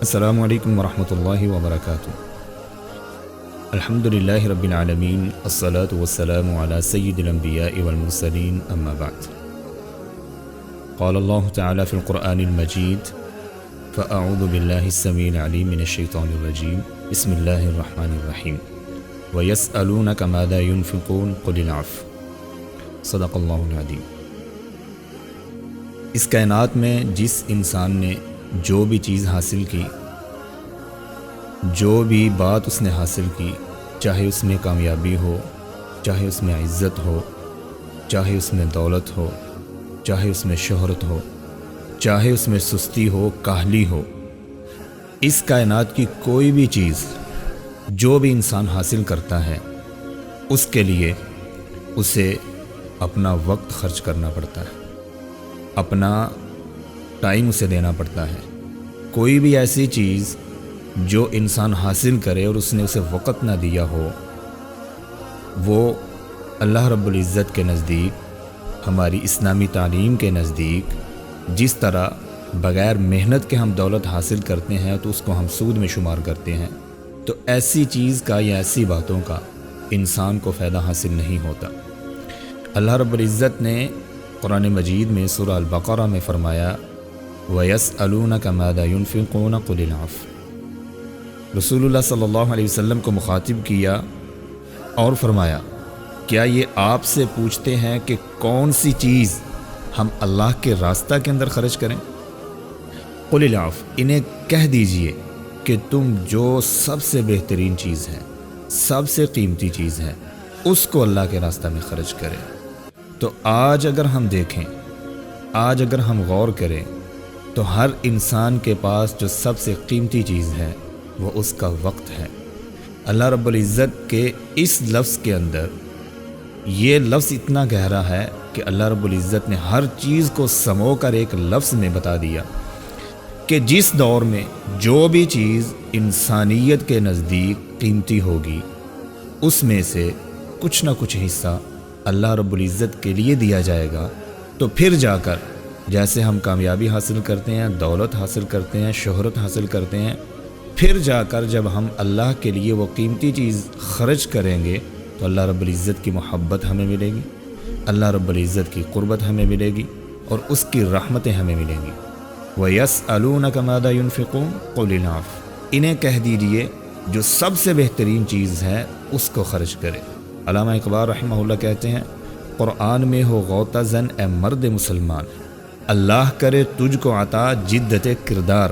السلام علیکم ورحمۃ اللہ وبرکاتہ۔ الحمدللہ رب العالمین، الصلاۃ والسلام علی سید الانبیاء والمرسلین، اما بعد۔ قال اللہ تعالی فی القرآن المجید: فاعوذ باللہ السمیع العلیم من الشیطان الرجیم، بسم اللہ الرحمن الرحیم، ویسألونک ماذا ينفقون قل العفو۔ صدق اللہ العظیم۔ اس کائنات میں جس انسان نے جو بھی چیز حاصل کی، جو بھی بات اس نے حاصل کی، چاہے اس میں کامیابی ہو، چاہے اس میں عزت ہو، چاہے اس میں دولت ہو، چاہے اس میں شہرت ہو، چاہے اس میں سستی ہو، کاہلی ہو، اس کائنات کی کوئی بھی چیز جو بھی انسان حاصل کرتا ہے، اس کے لیے اسے اپنا وقت خرچ کرنا پڑتا ہے، اپنا ٹائم اسے دینا پڑتا ہے۔ کوئی بھی ایسی چیز جو انسان حاصل کرے اور اس نے اسے وقت نہ دیا ہو، وہ اللہ رب العزت کے نزدیک، ہماری اسلامی تعلیم کے نزدیک، جس طرح بغیر محنت کے ہم دولت حاصل کرتے ہیں تو اس کو ہم سود میں شمار کرتے ہیں، تو ایسی چیز کا یا ایسی باتوں کا انسان کو فائدہ حاصل نہیں ہوتا۔ اللہ رب العزت نے قرآن مجید میں سورہ البقرہ میں فرمایا: وَيَسْأَلُونَكَ مَاذَا يُنْفِقُونَ قُلِ الْعَفْوَ۔ رسول اللہ صلی اللہ علیہ وسلم کو مخاطب کیا اور فرمایا، کیا یہ آپ سے پوچھتے ہیں کہ کون سی چیز ہم اللہ کے راستہ کے اندر خرچ کریں؟ قُلِ الْعَفْوَ، انہیں کہہ دیجئے کہ تم جو سب سے بہترین چیز ہے، سب سے قیمتی چیز ہے، اس کو اللہ کے راستہ میں خرچ کریں۔ تو آج اگر ہم دیکھیں، آج اگر ہم غور کریں تو ہر انسان کے پاس جو سب سے قیمتی چیز ہے وہ اس کا وقت ہے۔ اللہ رب العزت کے اس لفظ کے اندر یہ لفظ اتنا گہرا ہے کہ اللہ رب العزت نے ہر چیز کو سمو کر ایک لفظ میں بتا دیا کہ جس دور میں جو بھی چیز انسانیت کے نزدیک قیمتی ہوگی، اس میں سے کچھ نہ کچھ حصہ اللہ رب العزت کے لیے دیا جائے گا، تو پھر جا کر جیسے ہم کامیابی حاصل کرتے ہیں، دولت حاصل کرتے ہیں، شہرت حاصل کرتے ہیں، پھر جا کر جب ہم اللہ کے لیے وہ قیمتی چیز خرچ کریں گے تو اللہ رب العزت کی محبت ہمیں ملے گی، اللہ رب العزت کی قربت ہمیں ملے گی اور اس کی رحمتیں ہمیں ملیں گی۔ وَيَسْأَلُونَكَ مَاذَا يُنْفِقُونَ قُلِ الْعَفْوَ، انہیں کہہ دیجئے جو سب سے بہترین چیز ہے اس کو خرچ کرے۔ علامہ اقبال رحمہ اللہ کہتے ہیں، قرآن میں ہو غوطہ زن اے مرد مسلمان، اللہ کرے تجھ کو عطا جدت کردار،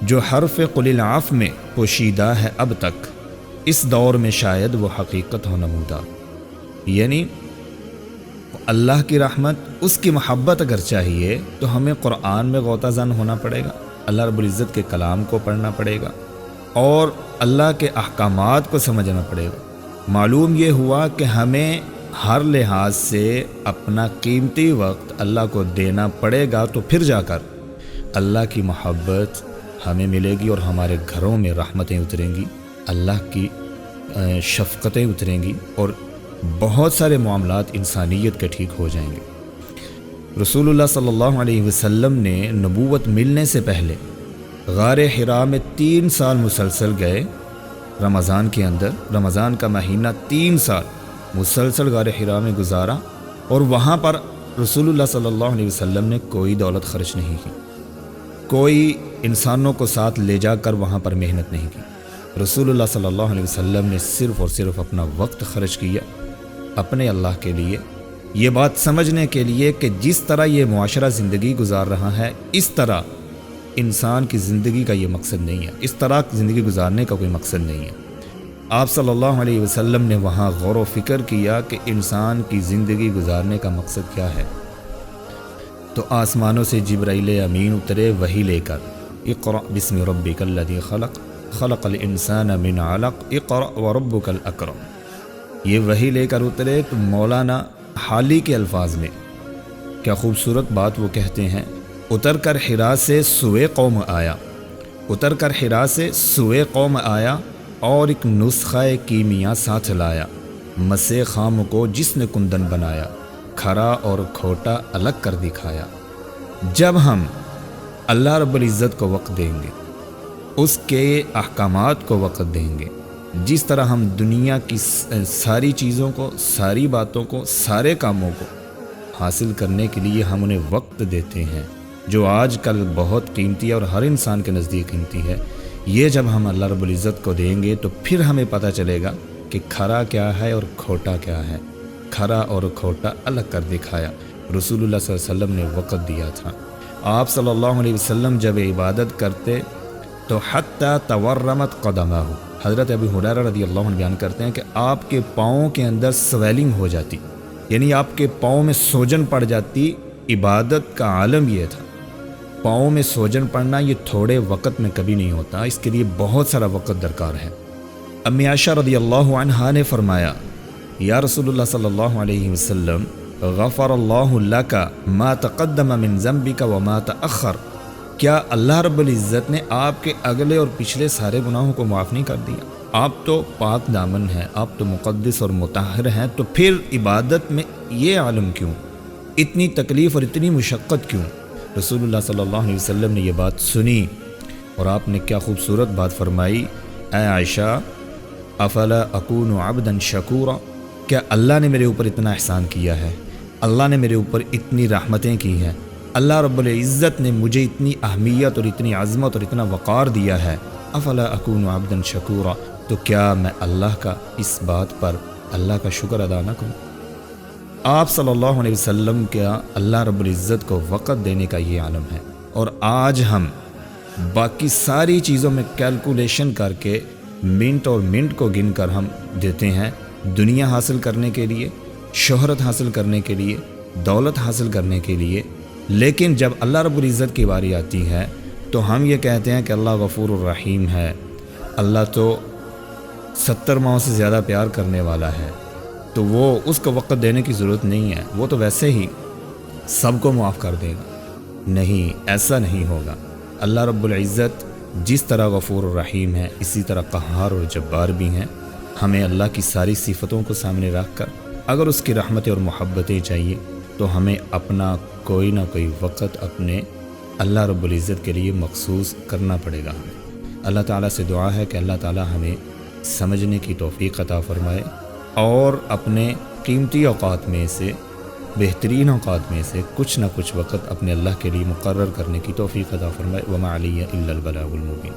جو حرف قل العفو میں پوشیدہ ہے اب تک، اس دور میں شاید وہ حقیقت ہو نمودار۔ یعنی اللہ کی رحمت، اس کی محبت اگر چاہیے تو ہمیں قرآن میں غوطہ زن ہونا پڑے گا، اللہ رب العزت کے کلام کو پڑھنا پڑے گا اور اللہ کے احکامات کو سمجھنا پڑے گا۔ معلوم یہ ہوا کہ ہمیں ہر لحاظ سے اپنا قیمتی وقت اللہ کو دینا پڑے گا، تو پھر جا کر اللہ کی محبت ہمیں ملے گی اور ہمارے گھروں میں رحمتیں اتریں گی، اللہ کی شفقتیں اتریں گی اور بہت سارے معاملات انسانیت کے ٹھیک ہو جائیں گے۔ رسول اللہ صلی اللہ علیہ وسلم نے نبوت ملنے سے پہلے غار حرا میں 3 سال مسلسل گئے، رمضان کے اندر، رمضان کا مہینہ 3 سال مسلسل غار حرا میں گزارا، اور وہاں پر رسول اللہ صلی اللہ علیہ وسلم نے کوئی دولت خرچ نہیں کی، کوئی انسانوں کو ساتھ لے جا کر وہاں پر محنت نہیں کی۔ رسول اللہ صلی اللہ علیہ وسلم نے صرف اور صرف اپنا وقت خرچ کیا اپنے اللہ کے لیے، یہ بات سمجھنے کے لیے کہ جس طرح یہ معاشرہ زندگی گزار رہا ہے، اس طرح انسان کی زندگی کا یہ مقصد نہیں ہے، اس طرح زندگی گزارنے کا کوئی مقصد نہیں ہے۔ آپ صلی اللہ علیہ وسلم نے وہاں غور و فکر کیا کہ انسان کی زندگی گزارنے کا مقصد کیا ہے، تو آسمانوں سے جبرائیل امین اترے وحی لے کر، اقرأ بسم ربک الذی خلق خلق الانسان من علق اقرأ وربک الاکرم، یہ وحی لے کر اترے۔ تو مولانا حالی کے الفاظ میں کیا خوبصورت بات وہ کہتے ہیں، اتر کر حرا سے سوئے قوم آیا، اتر کر حرا سے سوئے قوم آیا، اور ایک نسخہ کیمیا ساتھ لایا، مسے خام کو جس نے کندن بنایا، کھرا اور کھوٹا الگ کر دکھایا۔ جب ہم اللہ رب العزت کو وقت دیں گے، اس کے احکامات کو وقت دیں گے، جس طرح ہم دنیا کی ساری چیزوں کو، ساری باتوں کو، سارے کاموں کو حاصل کرنے کے لیے ہم انہیں وقت دیتے ہیں، جو آج کل بہت قیمتی ہے اور ہر انسان کے نزدیک قیمتی ہے، یہ جب ہم اللہ رب العزت کو دیں گے تو پھر ہمیں پتہ چلے گا کہ کھرا کیا ہے اور کھوٹا کیا ہے۔ کھرا اور کھوٹا الگ کر دکھایا۔ رسول اللہ صلی اللہ علیہ وسلم نے وقت دیا تھا۔ آپ صلی اللہ علیہ وسلم جب عبادت کرتے تو حتی تورمت قدمہ، حضرت ابو ہریرہ رضی اللہ عنہ بیان کرتے ہیں کہ آپ کے پاؤں کے اندر سویلنگ ہو جاتی، یعنی آپ کے پاؤں میں سوجن پڑ جاتی۔ عبادت کا عالم یہ تھا۔ پاؤں میں سوجن پڑنا یہ تھوڑے وقت میں کبھی نہیں ہوتا، اس کے لیے بہت سارا وقت درکار ہے۔ امی عائشہ رضی اللہ عنہا نے فرمایا، یا رسول اللہ صلی اللہ علیہ وسلم، غفر اللہ لک ما تقدم من ذنبک وما تأخر، کیا اللہ رب العزت نے آپ کے اگلے اور پچھلے سارے گناہوں کو معاف نہیں کر دیا؟ آپ تو پاک دامن ہیں، آپ تو مقدس اور مطہر ہیں، تو پھر عبادت میں یہ عالم کیوں؟ اتنی تکلیف اور اتنی مشقت کیوں؟ رسول اللہ صلی اللہ علیہ وسلم نے یہ بات سنی اور آپ نے کیا خوبصورت بات فرمائی، اے عائشہ افلا اکون عبدا شکورا، کیا اللہ نے میرے اوپر اتنا احسان کیا ہے، اللہ نے میرے اوپر اتنی رحمتیں کی ہیں، اللہ رب العزت نے مجھے اتنی اہمیت اور اتنی عظمت اور اتنا وقار دیا ہے، افلا اکون عبدا شکورا، تو کیا میں اللہ کا اس بات پر اللہ کا شکر ادا نہ کروں؟ آپ صلی اللہ علیہ وسلم کا اللہ رب العزت کو وقت دینے کا یہ عالم ہے، اور آج ہم باقی ساری چیزوں میں کیلکولیشن کر کے منٹ اور منٹ کو گن کر ہم دیتے ہیں دنیا حاصل کرنے کے لیے، شہرت حاصل کرنے کے لیے، دولت حاصل کرنے کے لیے، لیکن جب اللہ رب العزت کی باری آتی ہے تو ہم یہ کہتے ہیں کہ اللہ غفور الرحیم ہے، اللہ تو 70 ماؤں سے زیادہ پیار کرنے والا ہے، تو وہ اس کو وقت دینے کی ضرورت نہیں ہے، وہ تو ویسے ہی سب کو معاف کر دے گا۔ نہیں، ایسا نہیں ہوگا۔ اللہ رب العزت جس طرح غفور الرحیم ہے، اسی طرح قہار اور جبار بھی ہیں۔ ہمیں اللہ کی ساری صفتوں کو سامنے رکھ کر اگر اس کی رحمتیں اور محبتیں چاہیے تو ہمیں اپنا کوئی نہ کوئی وقت اپنے اللہ رب العزت کے لیے مخصوص کرنا پڑے گا۔ اللہ تعالیٰ سے دعا ہے کہ اللہ تعالیٰ ہمیں سمجھنے کی توفیق عطا فرمائے اور اپنے قیمتی اوقات میں سے، بہترین اوقات میں سے کچھ نہ کچھ وقت اپنے اللہ کے لیے مقرر کرنے کی توفیق عطا فرمائے۔ وما علی الا البلاغ المبین۔